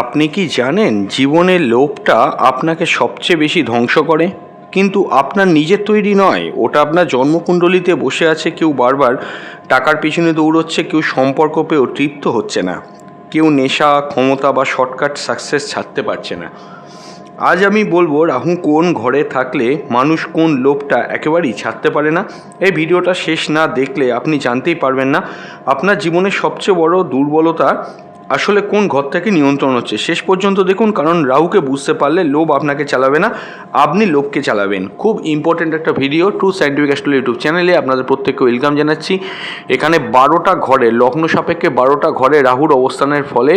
আপনি কি জানেন জীবনের লোভটা আপনাকে সবচেয়ে বেশি ধ্বংস করে? কিন্তু আপনার নিজের তৈরি নয়, ওটা আপনার জন্মকুণ্ডলিতে বসে আছে। কেউ বারবার টাকার পেছনে দৌড়চ্ছে, কেউ সম্পর্ক পেয়েও তৃপ্ত হচ্ছে না, কেউ নেশা, ক্ষমতা বা শর্টকাট সাকসেস ছাড়তে পারছে না। আজ আমি বলবো রাহু কোন ঘরে থাকলে মানুষ কোন লোভটা একেবারেই ছাড়তে পারে না। এই ভিডিওটা শেষ না দেখলে আপনি জানতেই পারবেন না আপনার জীবনের সবচেয়ে বড় দুর্বলতা আসলে কোন ঘর থেকে নিয়ন্ত্রণ হচ্ছে। শেষ পর্যন্ত দেখুন, কারণ রাহুকে বুঝতে পারলে লোভ আপনাকে চালাবে না, আপনি লোভকে চালাবেন। খুব ইম্পর্টেন্ট একটা video. True scientific astrology YouTube চ্যানেলে আপনাদের প্রত্যেককে ওয়েলকাম জানাচ্ছি। এখানে 12টা ঘরে, লগ্ন সাপেক্ষে 12টা ঘরে রাহুর অবস্থানের ফলে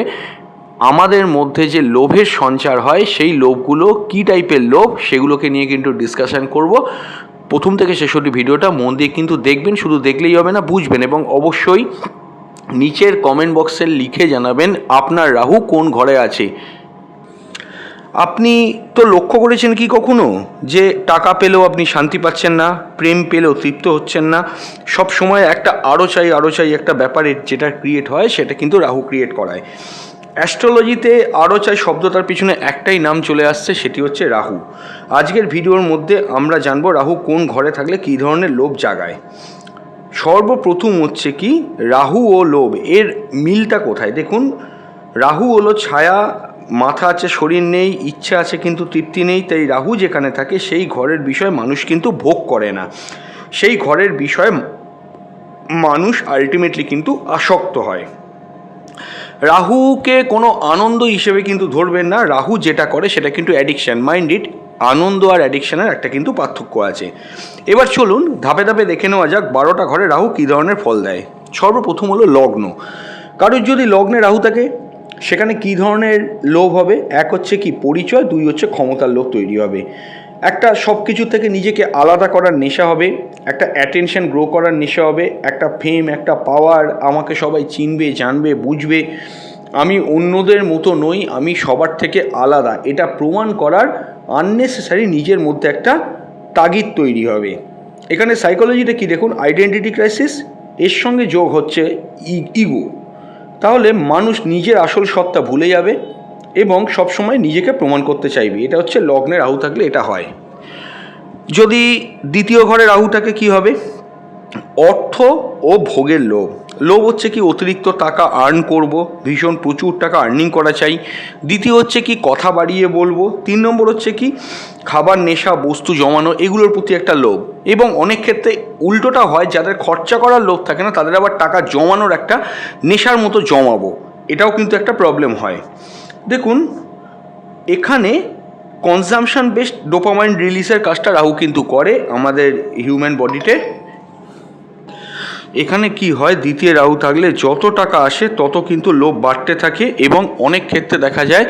আমাদের মধ্যে যে লোভের সঞ্চার হয়, সেই লোভগুলো কী টাইপের লোভ সেগুলোকে নিয়ে কিন্তু ডিসকাশন করব। প্রথম থেকে শেষ অবধি ভিডিওটা মন দিয়ে কিন্তু দেখবেন, শুধু দেখলেই হবে না, বুঝবেন। এবং অবশ্যই নিচের কমেন্ট বক্সে লিখে জানাবেন আপনার রাহু কোন ঘরে আছে। আপনি তো লক্ষ্য করেছেন কি কখনো যে টাকা পেলেও আপনি শান্তি পাচ্ছেন না, প্রেম পেলেও তৃপ্ত হচ্ছেন না, সব সময় একটা আরও চাই একটা ব্যাপারের যেটা ক্রিয়েট হয়, সেটা কিন্তু রাহু ক্রিয়েট করায়। অ্যাস্ট্রোলজিতে আরও চাই শব্দটার পিছনে একটাই নাম চলে আসছে, সেটি হচ্ছে রাহু। আজকের ভিডিওর মধ্যে আমরা জানবো রাহু কোন ঘরে থাকলে কী ধরনের লোভ জাগায়। সর্বপ্রথম হচ্ছে কি, রাহু ও লোভ এর মিলটা কোথায়। দেখুন, রাহু হলো ছায়া, মাথা আছে শরীর নেই, ইচ্ছা আছে কিন্তু তৃপ্তি নেই। তাই রাহু যেখানে থাকে সেই ঘরের বিষয় মানুষ কিন্তু ভোগ করে না, সেই ঘরের বিষয়ে মানুষ আলটিমেটলি কিন্তু আসক্ত হয়। রাহুকে কোনো আনন্দ হিসেবে কিন্তু ধরবেন না। রাহু যেটা করে সেটা কিন্তু অ্যাডিকশান। মাইন্ড ইট, আনন্দ আর অ্যাডিকশানের একটা কিন্তু পার্থক্য আছে। এবার চলুন ধাপে ধাপে দেখে নেওয়া যাক 12টা ঘরে রাহু কী ধরনের ফল দেয়। সর্বপ্রথম হলো লগ্ন। কারোর যদি লগ্নে রাহু থাকে সেখানে কী ধরনের লোভ হবে? এক হচ্ছে কি পরিচয়, দুই হচ্ছে ক্ষমতার লোভ তৈরি হবে, একটা সব কিছু থেকে নিজেকে আলাদা করার নেশা হবে, একটা অ্যাটেনশন গ্রো করার নেশা হবে, একটা ফেম, একটা পাওয়ার, আমাকে সবাই চিনবে, জানবে, বুঝবে, আমি অন্যদের মতো নই, আমি সবার থেকে আলাদা, এটা প্রমাণ করার আননেসেসারি নিজের মধ্যে একটা তাগিদ তৈরি হবে। এখানে সাইকোলজিটা কি দেখুন, আইডেন্টিটি ক্রাইসিস, এর সঙ্গে যোগ হচ্ছে ইগো। তাহলে মানুষ নিজের আসল সত্তা ভুলে যাবে এবং সবসময় নিজেকে প্রমাণ করতে চাইবে। এটা হচ্ছে লগ্নে রাহু থাকলে এটা হয়। যদি দ্বিতীয় ঘরে রাহু থাকে কি হবে? অর্থ ও ভোগের লোভ। লোভ হচ্ছে কি অতিরিক্ত টাকা আর্ন করব, ভীষণ প্রচুর টাকা আর্নিং করা চাই। দ্বিতীয় হচ্ছে কি কথা বাড়িয়ে বলবো। 3 নম্বর হচ্ছে কি খাবার, নেশা, বস্তু জমানো, এগুলোর প্রতি একটা লোভ। এবং অনেক ক্ষেত্রে উল্টোটা হয়, যাদের খরচা করার লোভ থাকে না তাদের আবার টাকা জমানোর একটা নেশার মতো জমাবো, এটাও কিন্তু একটা প্রবলেম হয়। দেখুন, এখানে কনজামশন বেসড ডোপামাইন রিলিজের কাজটা রাহু কিন্তু করে আমাদের হিউম্যান বডিতে। এখানে কি হয়, দ্বিতীয় রাহু থাকলে যত টাকা আসে তত কিন্তু লোভ বাড়তে থাকে এবং অনেক ক্ষেত্রে দেখা যায়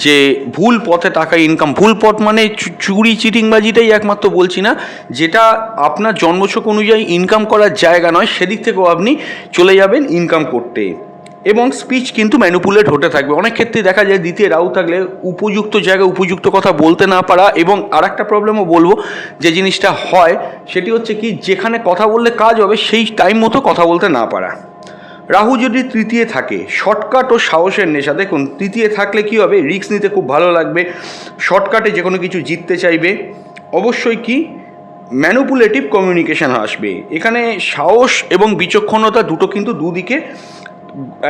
যে ভুল পথে টাকা ইনকাম, ভুল পথ মানে চুরি চিটিংবাজিটাই একমাত্র বলছি না, যেটা আপনার জন্মছক অনুযায়ী ইনকাম করার জায়গা নয় সেদিক থেকেও আপনি চলে যাবেন ইনকাম করতে। এবং স্পিচ কিন্তু ম্যানিপুলেট হতে থাকবে। অনেক ক্ষেত্রে দেখা যায় দ্বিতীয় রাহু থাকলে উপযুক্ত জায়গায় উপযুক্ত কথা বলতে না পারা। এবং আর একটা প্রবলেমও বলবো, যে জিনিসটা হয় সেটি হচ্ছে কি, যেখানে কথা বললে কাজ হবে সেই টাইম মতো কথা বলতে না পারা। রাহু যদি তৃতীয় থাকে, শর্টকাট ও সাহসের নেশা। দেখুন, তৃতীয় থাকলে কি হবে, রিস্ক নিতে খুব ভালো লাগবে, শর্টকাটে যে কোনো কিছু জিততে চাইবে, অবশ্যই কি ম্যানিপুলেটিভ কমিউনিকেশান আসবে। এখানে সাহস এবং বিচক্ষণতা দুটো কিন্তু দুদিকে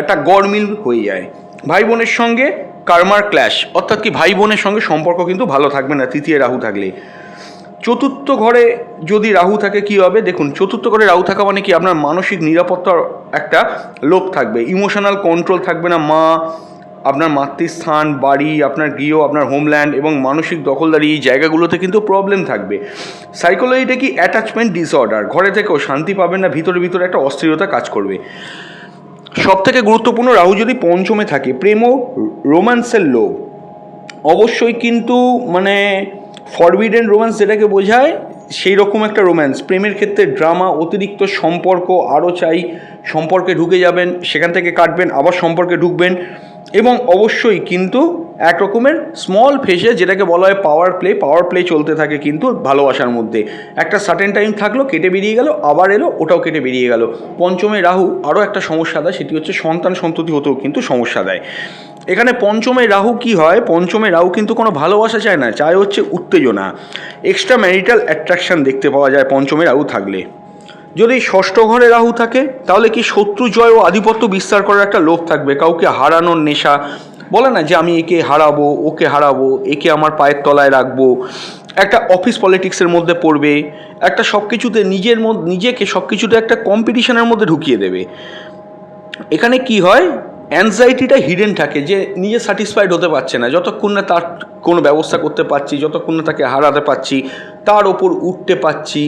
একটা গড়মিল হয়ে যায়। ভাই বোনের সঙ্গে কার্মার ক্ল্যাশ, অর্থাৎ কি ভাই বোনের সঙ্গে সম্পর্ক কিন্তু ভালো থাকবে না তৃতীয় রাহু থাকলে। চতুর্থ ঘরে যদি রাহু থাকে কি হবে? দেখুন, চতুর্থ ঘরে রাহু থাকা মানে কি, আপনার মানসিক নিরাপত্তার একটা লোভ থাকবে, ইমোশনাল কন্ট্রোল থাকবে না। মা, আপনার মাতৃস্থান, বাড়ি, আপনার গৃহ, আপনার হোমল্যান্ড এবং মানসিক দখলদারি, এই জায়গাগুলোতে কিন্তু প্রবলেম থাকবে। সাইকোলজিটা কি অ্যাটাচমেন্ট ডিসঅর্ডার, ঘরে থেকেও শান্তি পাবেন না, ভিতরে ভিতরে একটা অস্থিরতা কাজ করবে। সব থেকে গুরুত্বপূর্ণ, রাহু যদি পঞ্চমে থাকে, প্রেম ও রোম্যান্সের লোভ। অবশ্যই কিন্তু মানে ফরবিডেন রোম্যান্স যেটাকে বোঝায় সেই রকম একটা রোম্যান্স। প্রেমের ক্ষেত্রে ড্রামা, অতিরিক্ত সম্পর্ক, আরও চাই, সম্পর্কে ঢুকে যাবেন, সেখান থেকে কাটবেন, আবার সম্পর্কে ঢুকবেন। এবং অবশ্যই কিন্তু এক রকমের স্মল ফেসে, যেটাকে বলা হয় পাওয়ার প্লে চলতে থাকে কিন্তু ভালোবাসার মধ্যে। একটা সার্টেন টাইম থাকলো, কেটে বেরিয়ে গেল, আবার এলো, ওটাও কেটে বেরিয়ে গেল। পঞ্চমে রাহু আরও একটা সমস্যা দেয়, সেটি হচ্ছে সন্তান সন্ততি হতেও কিন্তু সমস্যা দেয়। এখানে পঞ্চমে রাহু কি হয়, পঞ্চমে রাহু কিন্তু কোনো ভালোবাসা চায় না, চায় হচ্ছে উত্তেজনা, এক্সট্রা ম্যারিটাল অ্যাট্রাকশন দেখতে পাওয়া যায় পঞ্চমে রাহু থাকলে। যদি ষষ্ঠ ঘরে রাহু থাকে তাহলে কি শত্রু জয় ও আধিপত্য বিস্তার করার একটা লোভ থাকবে, কাউকে হারানোর নেশা, বলে না যে আমি একে হারাবো, ওকে হারাবো, একে আমার পায়ের তলায় রাখবো, একটা অফিস পলিটিক্সের মধ্যে পড়বে, একটা সব কিছুতে নিজেকে সব কিছুতে একটা কম্পিটিশনের মধ্যে ঢুকিয়ে দেবে। এখানে কি হয়, অ্যাংজাইটিটা হিডেন থাকে, যে নিজে স্যাটিসফাইড হতে পারছে না, যতক্ষণ না তার কোনো ব্যবস্থা করতে পারছি, যতক্ষণ না তাকে হারাতে পারছি, তার ওপর উঠতে পারছি।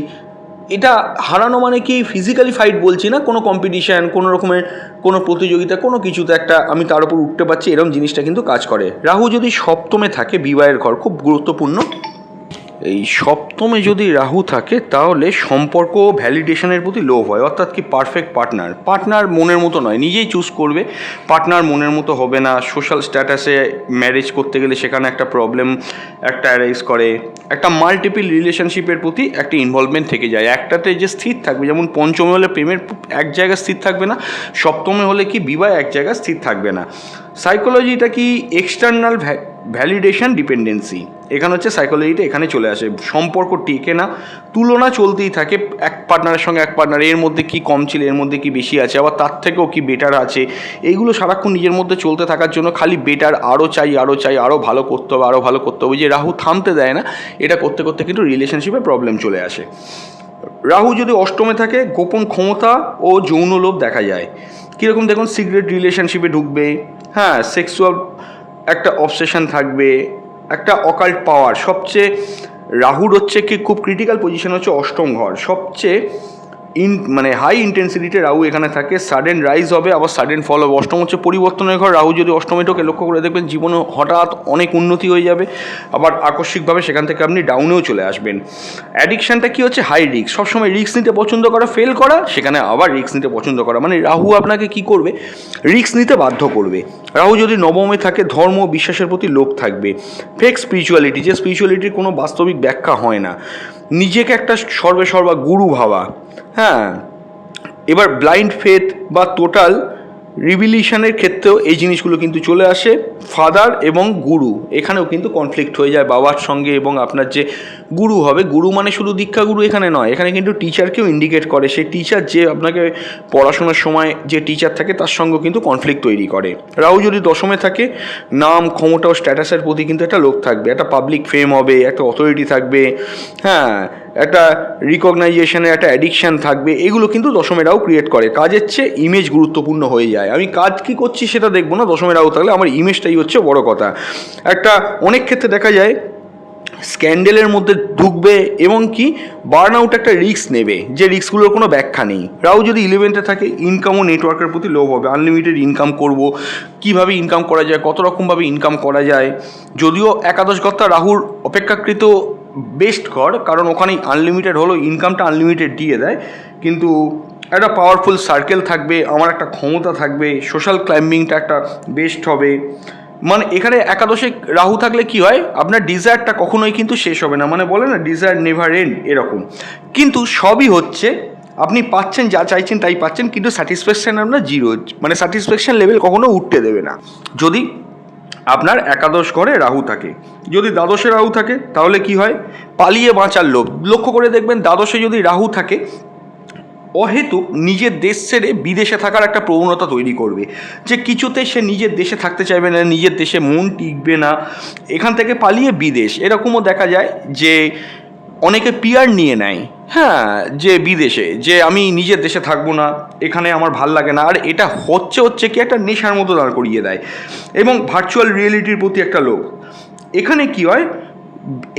এটা হারানো মানে কি ফিজিক্যালি ফাইট বলছি না, কোনো কম্পিটিশান, কোনো রকমের কোনো প্রতিযোগিতা, কোনো কিছুতে একটা আমি তার উপর উঠতে পারছি, এরকম জিনিসটা কিন্তু কাজ করে। রাহু যদি সপ্তমে থাকে, বিবাহের ঘর খুব গুরুত্বপূর্ণ। এই সপ্তমে যদি রাহু থাকে তাহলে সম্পর্ক ভ্যালিডেশনের প্রতি লোভ হয়, অর্থাৎ কি পারফেক্ট পার্টনার মনের মতো নয়, নিজেই চুজ করবে, পার্টনার মনের মতো হবে না, সোশ্যাল স্ট্যাটাসে ম্যারেজ করতে গেলে সেখানে একটা প্রবলেম একটা অ্যারাইজ করে, একটা মাল্টিপল রিলেশনশিপের প্রতি একটা ইনভলভমেন্ট থেকে যায়, একটাতে যে স্থির থাকবে, যেমন পঞ্চমে হলে প্রেমের এক জায়গায় স্থির থাকবে না, সপ্তমে হলে কি বিবাহ এক জায়গায় স্থির থাকবে না। সাইকোলজিটা কি এক্সটার্নাল ভ্যালিডেশন ডিপেন্ডেন্সি, এখানে হচ্ছে সাইকোলজিটা এখানে চলে আসে, সম্পর্ক টিকে না, তুলনা চলতেই থাকে এক পার্টনারের সঙ্গে এক পার্টনার, এর মধ্যে কি কম ছিল, এর মধ্যে কি বেশি আছে, আবার তার থেকেও কি বেটার আছে, এইগুলো সারাক্ষণ নিজের মধ্যে চলতে থাকার জন্য খালি বেটার, আরও চাই, আরও ভালো করতে হবে, আরও ভালো করতে হবে, যে রাহু থামতে দেয় না, এটা করতে করতে কিন্তু রিলেশনশিপে প্রবলেম চলে আসে। রাহু যদি অষ্টমে থাকে, গোপন ক্ষমতা ও যৌন লোভ দেখা যায়, কীরকম দেখুন, সিক্রেট রিলেশনশিপে ঢুকবে, হ্যাঁ, সেক্সুয়াল একটা অবসেশন থাকবে, একটা অকাল্ট পাওয়ার, সবচেয়ে রাহুর হচ্ছে কি খুব ক্রিটিক্যাল পজিশন হচ্ছে অষ্টম ঘর, সবচেয়ে মানে হাই ইন্টেন্সিটিতে রাহু এখানে থাকে, সাডেন রাইজ হবে, আবার সাডেন ফল হবে। অষ্টম হচ্ছে পরিবর্তনের ঘর, রাহু যদি অষ্টমে ঢোকে লক্ষ্য করে দেখবেন জীবনে হঠাৎ অনেক উন্নতি হয়ে যাবে, আবার আকস্মিকভাবে সেখান থেকে আপনি ডাউনেও চলে আসবেন। অ্যাডিকশানটা কি হচ্ছে, হাই রিস্ক, সবসময় রিস্ক নিতে পছন্দ করা, ফেল করা, সেখানে আবার রিস্ক নিতে পছন্দ করা, মানে রাহু আপনাকে কি করবে, রিস্ক নিতে বাধ্য করবে। রাহু যদি নবমে থাকে, ধর্ম বিশ্বাসের প্রতি লোভ থাকবে, ফেক স্পিরিচুয়ালিটি, যে স্পিরিচুয়ালিটির কোনো বাস্তবিক ব্যাখ্যা হয় না, নিজেকে একটা সর্বা গুরু ভাবা, হ্যাঁ, এবার ব্লাইন্ড ফেথ বা টোটাল রিভিলিশনের ক্ষেত্রেও এই জিনিসগুলো কিন্তু চলে আসে। ফাদার এবং গুরু, এখানেও কিন্তু কনফ্লিক্ট হয়ে যায় বাবার সঙ্গে, এবং আপনার যে গুরু হবে, গুরু মানে শুধু দীক্ষা গুরু এখানে নয়, এখানে কিন্তু টিচারকেও ইন্ডিকেট করে, সেই টিচার যে আপনাকে পড়াশোনার সময় যে টিচার থাকে তার সঙ্গেও কিন্তু কনফ্লিক্ট তৈরি করে। রাহু যদি দশমে থাকে, নাম, ক্ষমতা ও স্ট্যাটাসের প্রতি কিন্তু একটা লোভ থাকবে, একটা পাবলিক ফেম হবে, একটা অথরিটি থাকবে, হ্যাঁ, একটা রিকগনাইজেশনের একটা অ্যাডিকশান থাকবে, এগুলো কিন্তু দশমে রাহু ক্রিয়েট করে। কাজের চেয়ে ইমেজ গুরুত্বপূর্ণ হয়ে যায়, আমি কাজ কী করছি সেটা দেখবো না, দশমে রাহু থাকলে আমার ইমেজটাই হচ্ছে বড় কথা। একটা অনেক ক্ষেত্রে দেখা যায় স্ক্যান্ডেলের মধ্যে ঢুকবে, এবং কি বার্ন আউট একটা রিস্ক নেবে, যে রিস্কগুলোর কোনো ব্যাখ্যা নেই। রাহু যদি 11-এ থাকে, ইনকাম ও নেটওয়ার্কের প্রতি লোভ হবে, আনলিমিটেড ইনকাম করব, কীভাবে ইনকাম করা যায়, কত রকমভাবে ইনকাম করা যায়। যদিও একাদশ ঘরটা রাহুর অপেক্ষাকৃত বেস্ট ঘর, কারণ ওখানে আনলিমিটেড হলো, ইনকামটা আনলিমিটেড দিয়ে দেয়, কিন্তু একটা পাওয়ারফুল সার্কেল থাকবে, আমার একটা ক্ষমতা থাকবে, সোশ্যাল ক্লাইম্বিংটা একটা বেস্ট হবে। মানে এখানে একাদশে রাহু থাকলে কি হয়, আপনার ডিজায়ারটা কখনোই কিন্তু শেষ হবে না, মানে বলে না ডিজায়ার নেভার এন্ড, এরকম। কিন্তু সবই হচ্ছে, আপনি পাচ্ছেন যা চাইছেন তাই পাচ্ছেন, কিন্তু স্যাটিসফ্যাকশান আপনার জিরো, মানে স্যাটিসফ্যাকশান লেভেল কখনো উঠতে দেবে না যদি আপনার একাদশ ঘরে রাহু থাকে। যদি দ্বাদশে রাহু থাকে তাহলে কি হয়, পালিয়ে বাঁচার লোভ। লক্ষ্য করে দেখবেন দ্বাদশে যদি রাহু থাকে, অহেতুক নিজের দেশ ছেড়ে বিদেশে থাকার একটা প্রবণতা তৈরি করবে, যে কিছুতে সে নিজের দেশে থাকতে চাইবে না, নিজের দেশে মন টিকবে না, এখান থেকে পালিয়ে বিদেশ। এরকমও দেখা যায় যে অনেকে পিআর নিয়ে নেয়, হ্যাঁ, যে বিদেশে, যে আমি নিজের দেশে থাকবো না, এখানে আমার ভাল লাগে না, আর এটা হচ্ছে কি একটা নেশার মতো দাঁড় করিয়ে দেয়। এবং ভার্চুয়াল রিয়েলিটির প্রতি একটা লোভ। এখানে কি হয়,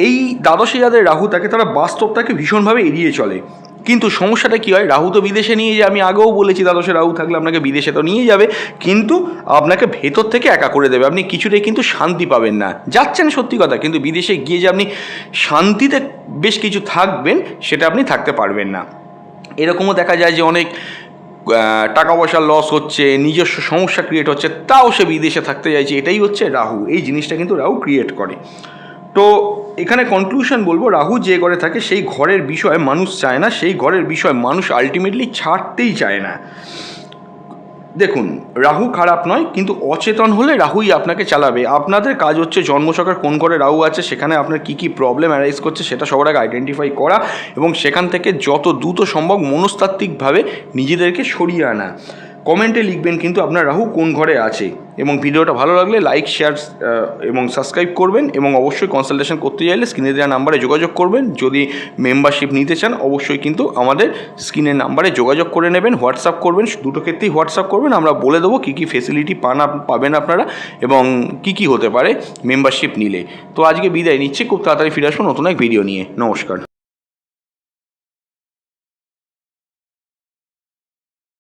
এই দ্বাদশে যাদের রাহু থাকে তারা বাস্তবটাকে ভীষণভাবে এড়িয়ে চলে, কিন্তু সমস্যাটা কী হয়, রাহু তো বিদেশে নিয়ে যায়, আমি আগেও বলেছি দ্বাদশে রাহু থাকলে আপনাকে বিদেশে তো নিয়ে যাবে, কিন্তু আপনাকে ভেতর থেকে একা করে দেবে, আপনি কিছুতেই কিন্তু শান্তি পাবেন না। যাচ্ছেন সত্যি কথা, কিন্তু বিদেশে গিয়ে যে আপনি শান্তিতে বেশ কিছু থাকবেন, সেটা আপনি থাকতে পারবেন না। এরকমও দেখা যায় যে অনেক টাকা পয়সার লস হচ্ছে, নিজস্ব সমস্যা ক্রিয়েট হচ্ছে, তাও সে বিদেশে থাকতে চাইছে, এটাই হচ্ছে রাহু, এই জিনিসটা কিন্তু রাহু ক্রিয়েট করে। তো এখানে কনক্লুশন বলবো, রাহু যে ঘরে থাকে সেই ঘরের বিষয় মানুষ চায় না, সেই ঘরের বিষয় মানুষ আলটিমেটলি ছাড়তেই চায় না। দেখুন, রাহু খারাপ নয়, কিন্তু অচেতন হলে রাহুই আপনাকে চালাবে। আপনাদের কাজ হচ্ছে জন্মছকের কোন ঘরে রাহু আছে, সেখানে আপনার কী কী প্রবলেম অ্যারাইজ করছে সেটা সবার আগে আইডেন্টিফাই করা এবং সেখান থেকে যত দ্রুত সম্ভব মনস্তাত্ত্বিকভাবে নিজেদেরকে সরিয়ে আনা। কমেন্টে লিখবেন কিন্তু আপনার রাহু কোন ঘরে আছে। এবং ভিডিওটা ভালো লাগলে লাইক, শেয়ার এবং সাবস্ক্রাইব করবেন এবং অবশ্যই কনসালটেশন করতে চাইলে স্ক্রিনে দেওয়া নাম্বারে যোগাযোগ করবেন। যদি মেম্বারশিপ নিতে চান অবশ্যই কিন্তু আমাদের স্ক্রিনের নাম্বারে যোগাযোগ করে নেবেন, হোয়াটসঅ্যাপ করবেন, দুটো ক্ষেত্রেই হোয়াটসঅ্যাপ করবেন। আমরা বলে দেবো কী কী ফেসিলিটি পাবেন আপনারা এবং কী কী হতে পারে মেম্বারশিপ নিলে। তো আজকে বিদায় নিচ্ছি, খুব তাড়াতাড়ি ফিরে আসবো নতুন এক ভিডিও নিয়ে। নমস্কার।